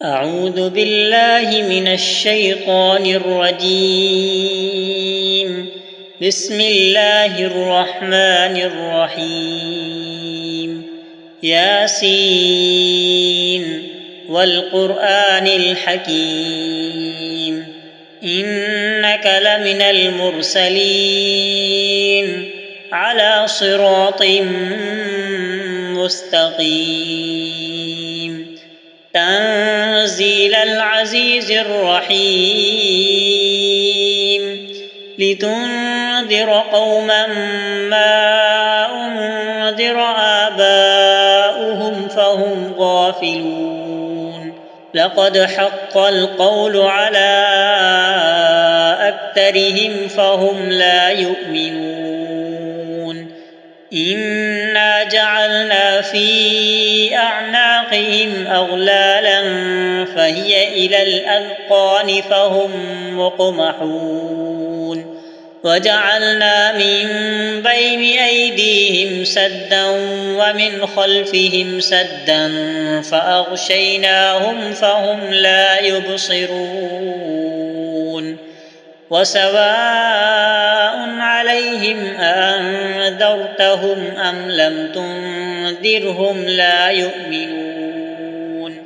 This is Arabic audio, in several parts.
أعوذ بالله من الشيطان الرجيم. بسم الله الرحمن الرحيم. ياسين والقرآن الحكيم إنك لمن المرسلين على صراط مستقيم تنزيل العزيز الرحيم لتنذر قوما ما أنذر آباؤهم فهم غافلون لقد حق القول على أكثرهم فهم لا يؤمنون إنا جعلنا في أعناقهم أغلالا فهي إلى الأذقان فهم مقمحون وجعلنا من بين أيديهم سدا ومن خلفهم سدا فأغشيناهم فهم لا يبصرون وسواء عليهم أأنذرتهم أم لم تنذرهم لا يؤمنون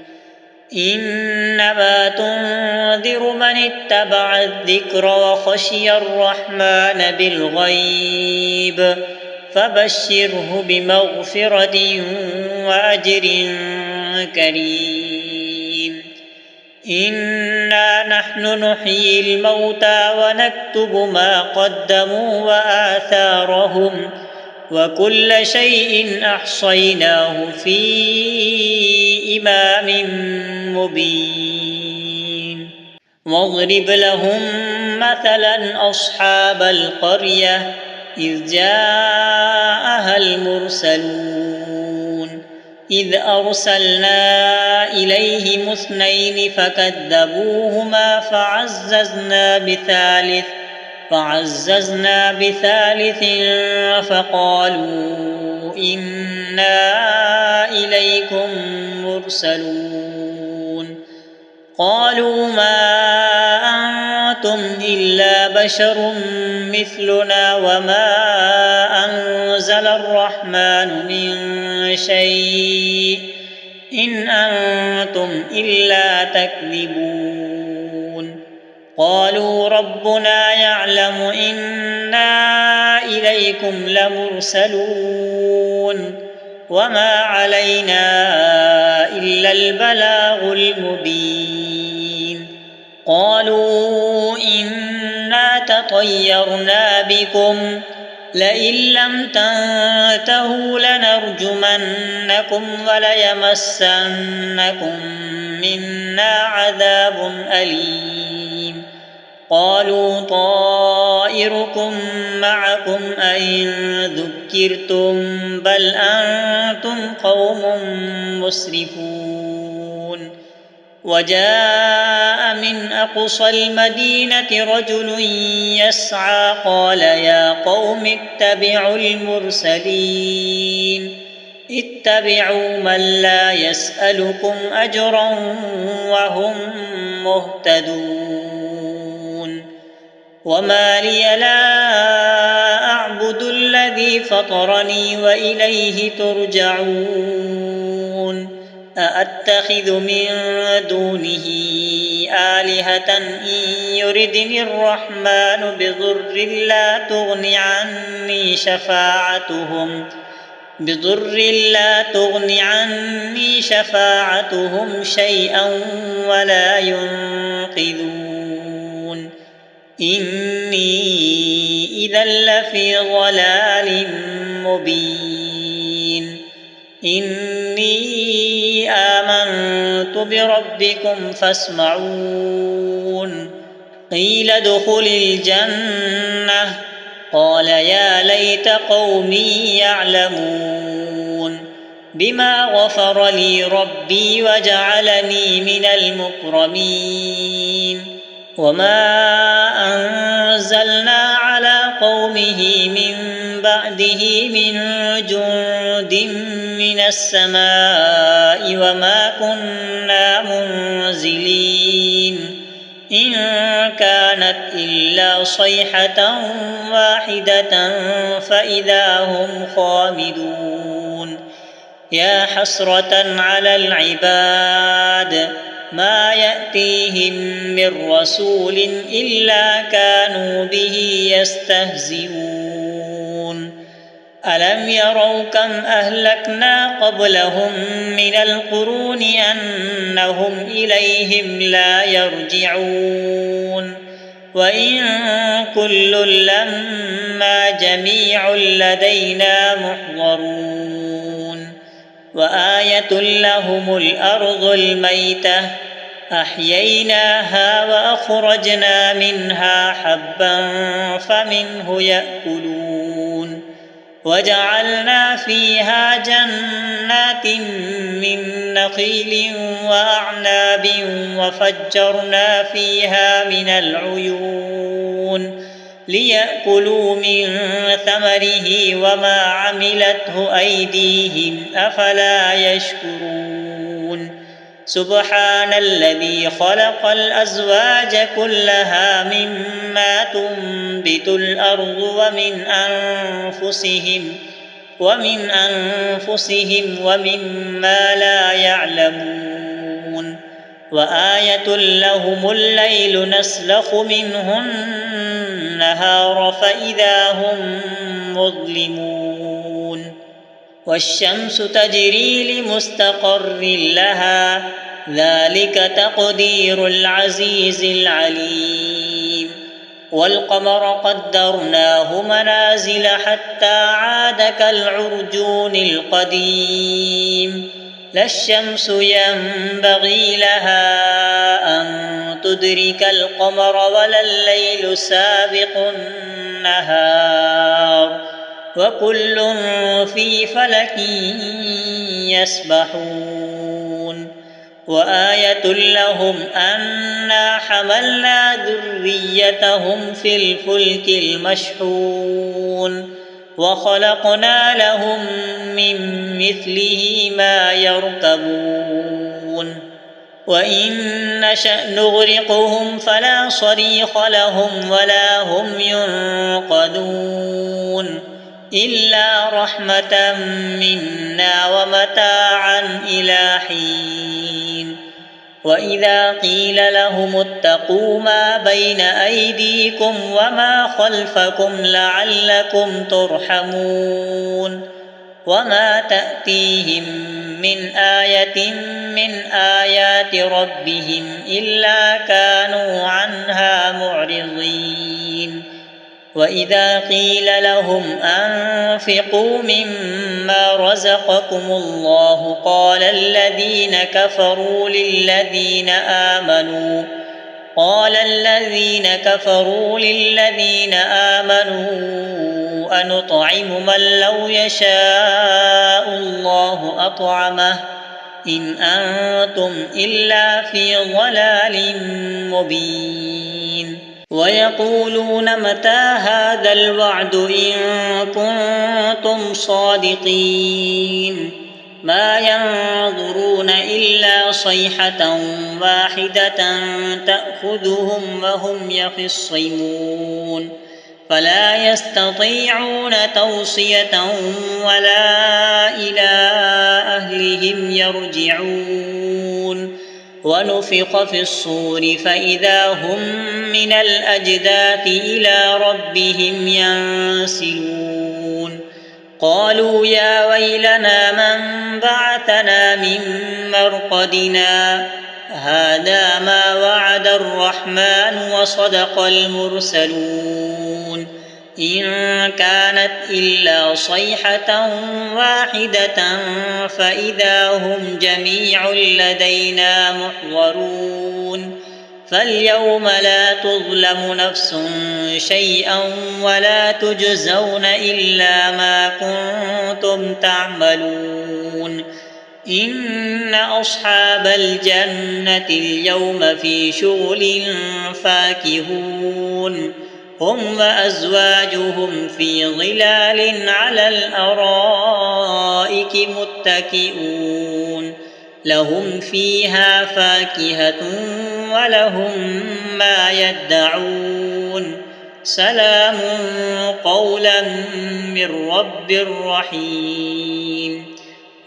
إنما تنذر من اتبع الذكر وخشي الرحمن بالغيب فبشره بمغفرة وأجر كريم إنا نحن نحيي الموتى ونكتب ما قدموا وآثارهم وكل شيء أحصيناه في إمام مبين واضرب لهم مثلا أصحاب القرية إذ جاءها المرسلون إذ أرسلنا إليهم اثنين فكذبوهما فعززنا بثالث فقالوا إنا إليكم مرسلون قالوا ما أنتم إلا بشر مثلنا وما أنزل الرحمن من شيء إن أنتم إلا تكذبون قالوا ربنا يعلم إنا إليكم لمرسلون وما علينا إلا البلاغ المبين قالوا إنا تطيرنا بكم لئن لم تنتهوا لنرجمنكم وليمسنكم منا عذاب أليم قالوا طائركم معكم أئن ذكرتم بل أنتم قوم مسرفون وجاء من أقصى المدينة رجل يسعى قال يا قوم اتبعوا المرسلين اتبعوا من لا يسألكم أجرا وهم مهتدون وما لي لا أعبد الذي فطرني وإليه ترجعون أأتخذ من دونه آلهة إن يردني الرحمن بضر لا تغن عني شفاعتهم شيئا ولا ينقذون إني إذا لفي ضلال مبين إني آمنت بربكم فاسمعون قيل ادخل الجنة قال يا ليت قومي يعلمون بما غفر لي ربي وجعلني من المكرمين وما أنزلنا على قومه من بعده من جند من السماء وما كنا منزلين إن كانت إلا صيحة واحدة فإذا هم خامدون يا حسرة على العباد ما يأتيهم من رسول إلا كانوا به يستهزئون ألم يروا كم أهلكنا قبلهم من القرون أنهم إليهم لا يرجعون وإن كل لما جميع لدينا محضرون وآية لهم الأرض الميتة أحييناها وأخرجنا منها حبا فمنه يأكلون وجعلنا فيها جنات من نخيل وأعناب وفجرنا فيها من العيون ليأكلوا من ثمره وما عملته أيديهم أفلا يشكرون سبحان الذي خلق الأزواج كلها مما تنبت الأرض ومن أنفسهم ومما لا يعلمون وآية لهم الليل نسلخ منه النهار فإذا هم مظلمون والشمس تجري لمستقر لها ذلك تقدير العزيز العليم والقمر قدرناه منازل حتى عاد كالعرجون القديم لا الشمس ينبغي لها أن تدرك القمر ولا الليل سابق النهار وكل في فلك يسبحون وآية لهم أنا حملنا ذريتهم في الفلك المشحون وخلقنا لهم من مثله ما يركبون وإن نشأ نغرقهم فلا صريخ لهم ولا هم ينقذون إلا رحمة منا ومتاعا إلى حين وإذا قيل لهم اتقوا ما بين أيديكم وما خلفكم لعلكم ترحمون وما تأتيهم من آية من آيات ربهم إلا كانوا عنها معرضين وإذا قيل لهم أنفقوا مما رزقكم الله قال الذين كفروا للذين آمنوا أنطعم من لو يشاء الله أطعمه إن أنتم إلا في ضلال مبين ويقولون متى هذا الوعد إن كنتم صادقين ما ينظرون إلا صيحة واحدة تأخذهم وهم يخصمون فلا يستطيعون توصية ولا إلى أهلهم يرجعون ونفخ في الصور فإذا هم من الأجداث إلى ربهم ينسلون قالوا يا ويلنا من بعثنا من مرقدنا هذا ما وعد الرحمن وصدق المرسلون إن كانت إلا صيحة واحدة فإذا هم جميع لدينا محضرون فاليوم لا تظلم نفس شيئا ولا تجزون إلا ما كنتم تعملون إن أصحاب الجنة اليوم في شغل فاكهون هم وأزواجهم في ظلال على الأرائك متكئون لهم فيها فاكهة ولهم ما يدعون سلام قولا من رب رحيم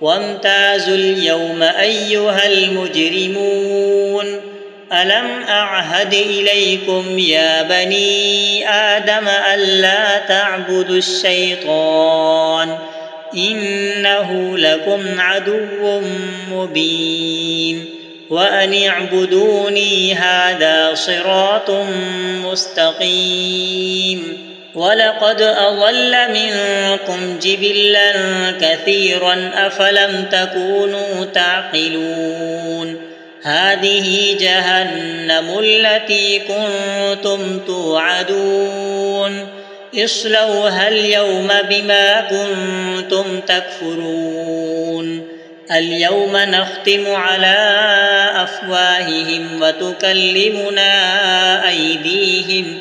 وامتازوا اليوم أيها المجرمون ألم أعهد إليكم يا بني آدم ألا تعبدوا الشيطان إنه لكم عدو مبين وأن اعبدوني هذا صراط مستقيم ولقد أضل منكم جبلا كثيرا أفلم تكونوا تعقلون هذه جهنم التي كنتم توعدون اصلوها اليوم بما كنتم تكفرون اليوم نختم على أفواههم وتكلمنا أيديهم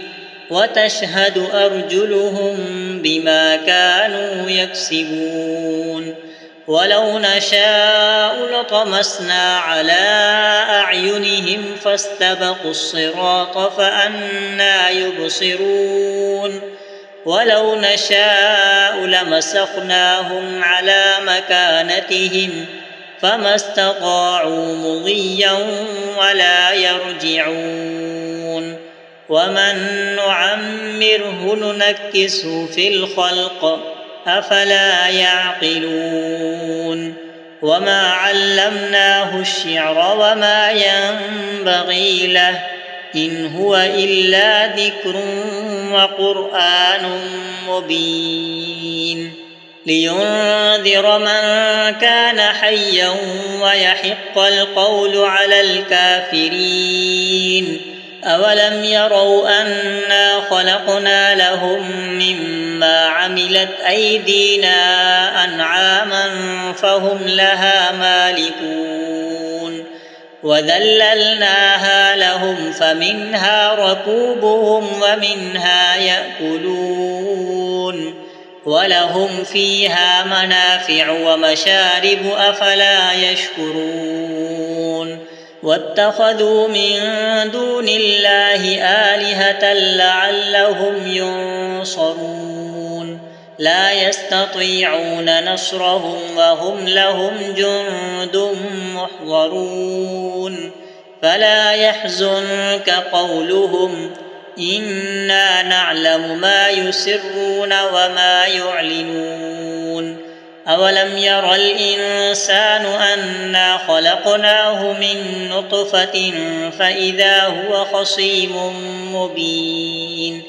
وتشهد أرجلهم بما كانوا يكسبون ولو نشاء لطمسنا على أعينهم فاستبقوا الصراط فأنى يبصرون ولو نشاء لمسخناهم على مكانتهم فما استطاعوا مضيا ولا يرجعون ومن نعمره ننكسه في الخلق أفلا يعقلون وما علمناه الشعر وما ينبغي له إن هو إلا ذكر وقرآن مبين لينذر من كان حيا ويحق القول على الكافرين أولم يروا أنا خلقنا لهم مما عملت أيدينا أنعاما فهم لها مالكون وذللناها لهم فمنها ركوبهم ومنها يأكلون ولهم فيها منافع ومشارب أفلا يشكرون واتخذوا من دون الله آلهة لعلهم ينصرون لا يستطيعون نصرهم وهم لهم جند محضرون فلا يحزنك قولهم إنا نعلم ما يسرون وما يعلنون أولم ير الإنسان أنا خلقناه من نطفة فإذا هو خصيم مبين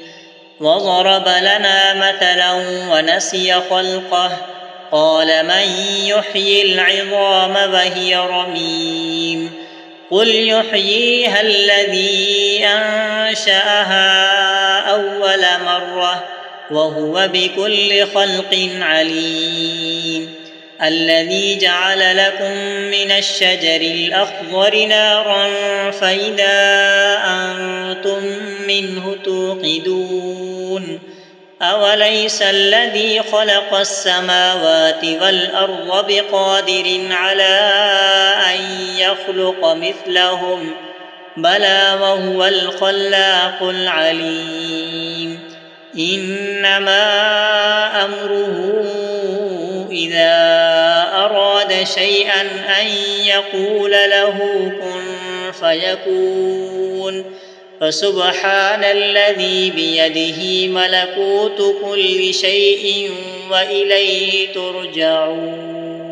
وضرب لنا مثلا ونسي خلقه قال من يحيي العظام وهي رميم قل يحييها الذي أنشأها أول مرة وهو بكل خلق عليم الذي جعل لكم من الشجر الأخضر نارا فإذا أنتم منه توقدون أوليس الذي خلق السماوات والأرض بقادر على أن يخلق مثلهم بلى وهو الخلاق العليم إنما أمره إذا أراد شيئا أن يقول له كن فيكون فسبحان الذي بيده ملكوت كل شيء وإليه ترجعون